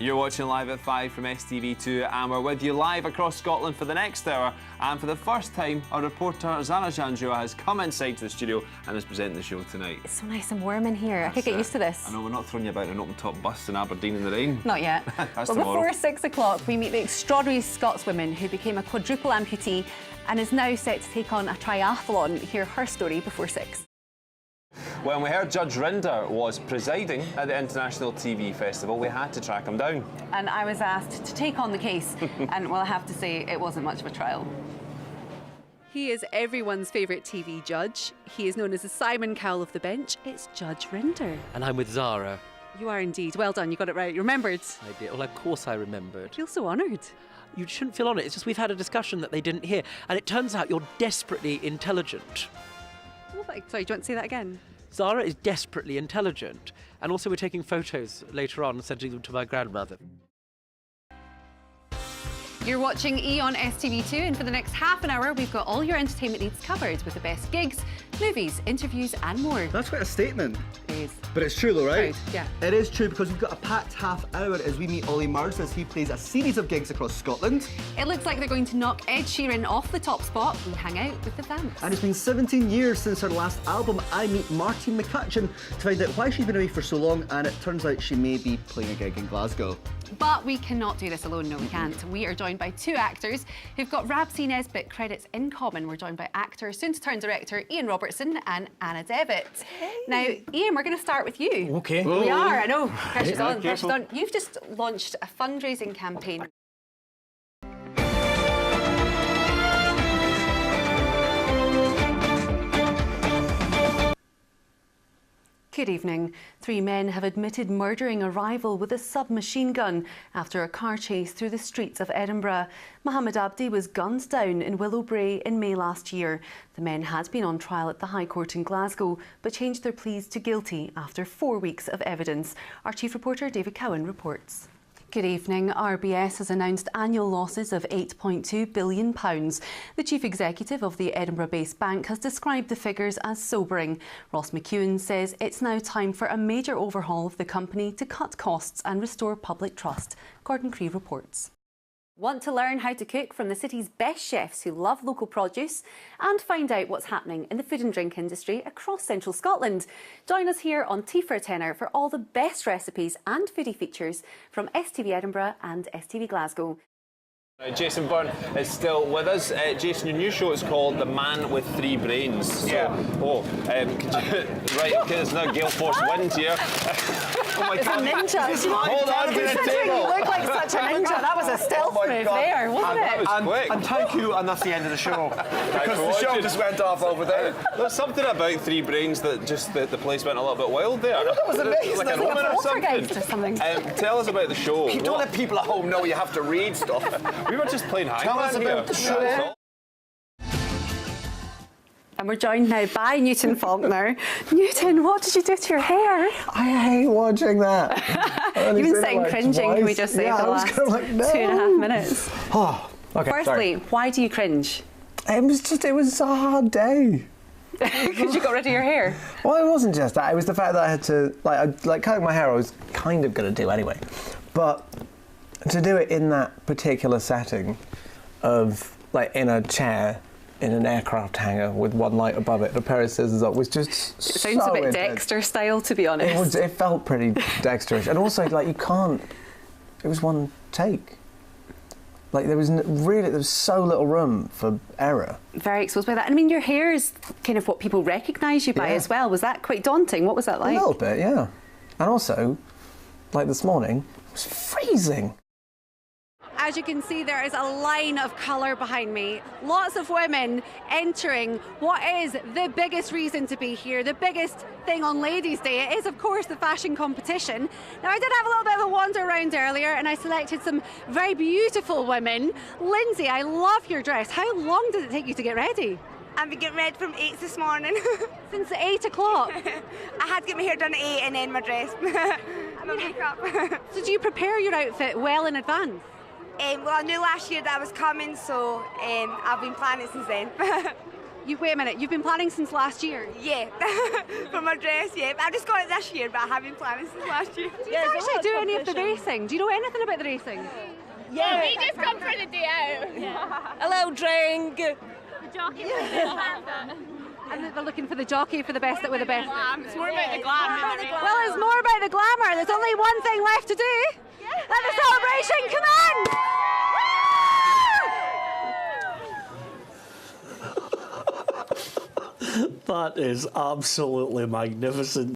You're watching Live at 5 from STV2 and we're with you live across Scotland for the next hour. And for the first time, our reporter Zara Janjua has come inside to the studio and is presenting the show tonight. It's so nice and warm in here. I could get used to this. I know, we're not throwing you about in an open-top bus in Aberdeen in the rain. Not yet. That's well, before 6 o'clock, we meet the extraordinary Scotswoman who became a quadruple amputee and is now set to take on a triathlon. Hear her story before 6. When we heard Judge Rinder was presiding at the International TV Festival, we had to track him down. And I was asked to take on the case, and well, I have to say, it wasn't much of a trial. He is everyone's favourite TV judge. He is known as the Simon Cowell of the bench. It's Judge Rinder. And I'm with Zara. You are indeed. Well done, you got it right. You remembered. I did. Well, of course I remembered. I feel so honoured. You shouldn't feel honoured. It's just we've had a discussion that they didn't hear. And it turns out you're desperately intelligent. Sorry, do you want to say that again? Zara is desperately intelligent. And also we're taking photos later on and sending them to my grandmother. You're watching E on STV2, and for the next half an hour, we've got all your entertainment needs covered with the best gigs, movies, interviews and more. That's quite a statement. It is. But it's true though, right? Proud, yeah. It is true because we've got a packed half hour as we meet Ollie Murs as he plays a series of gigs across Scotland. It looks like they're going to knock Ed Sheeran off the top spot. We hang out with the Vamps. And it's been 17 years since her last album. I meet Martine McCutcheon to find out why she's been away for so long, and it turns out she may be playing a gig in Glasgow. But we cannot do this alone, no we can't. We are joined by two actors who've got Rabsy Nesbitt credits in common. We're joined by actor, soon-to-turn director Ian Robertson and Anna Devitt. Hey. Now, Ian, we're going to start with you. Okay. We are, I know. Pressure's on, pressure's on. You've just launched a fundraising campaign. Good evening. 3 men have admitted murdering a rival with a submachine gun after a car chase through the streets of Edinburgh. Mohammed Abdi was gunned down in Willowbrae in May last year. The men had been on trial at the High Court in Glasgow, but changed their pleas to guilty after 4 weeks of evidence. Our chief reporter David Cowan reports. Good evening. RBS has announced annual losses of £8.2 billion. The chief executive of the Edinburgh-based bank has described the figures as sobering. Ross McEwen says it's now time for a major overhaul of the company to cut costs and restore public trust. Gordon Cree reports. Want to learn how to cook from the city's best chefs who love local produce and find out what's happening in the food and drink industry across central Scotland? Join us here on Tea for a Tenner for all the best recipes and foodie features from STV Edinburgh and STV Glasgow. Jason Byrne is still with us. Jason, your new show is called The Man with Three Brains. So, right, there's now Gale Force Wind here. Oh my it's God. A ninja. Hold on to the table. You look like such a ninja. That was a stealth move there, wasn't it? That was quick. And thank you, and that's the end of the show. Because the show watching. just went off over there. There's something about Three Brains that just the place went a little bit wild there. That was amazing. Like an Like omen a or poltergeist or something. Tell us about the show. You don't let people at home know you have to read stuff. We were just playing Tell us hangman about here. the show. And we're joined now by Newton Faulkner. Newton, what did you do to your hair? I hate watching that. You've been saying cringing, can we just say, for the last 2.5 minutes? Oh, okay. Firstly, why do you cringe? It was a hard day. Because you got rid of your hair? Well, it wasn't just that. It was the fact that I had to, cutting my hair, I was kind of going to do anyway. But to do it in that particular setting of, in a chair, in an aircraft hangar with one light above it, and a pair of scissors up, was just It sounds a bit Dexter style, to be honest. It felt pretty Dexterish. And also, you can't, it was one take. There was so little room for error. Very exposed by that. And I mean, your hair is kind of what people recognise you by as well. Was that quite daunting? What was that like? A little bit, yeah. And also, this morning, it was freezing. As you can see, there is a line of colour behind me. Lots of women entering what is the biggest reason to be here, the biggest thing on Ladies' Day. It is, of course, the fashion competition. Now, I did have a little bit of a wander around earlier and I selected some very beautiful women. Lindsay, I love your dress. How long did it take you to get ready? I've been getting ready from 8 this morning. Since 8 o'clock? I had to get my hair done at 8 and then my dress. My makeup. So do you prepare your outfit well in advance? Well, I knew last year that I was coming, so I've been planning since then. Wait a minute, you've been planning since last year? Yeah, for my dress, yeah. I've just got it this year, but I have been planning since last year. Do you actually do any of the racing? Do you know anything about the racing? Yeah, we just come for the day out. A little drink. The jockey for the best. And they're looking for the jockey for the best that were the best. It's more about the glam. Well, it's more about the glamour. There's only one thing left to do. Let the celebration come on! That is absolutely magnificent.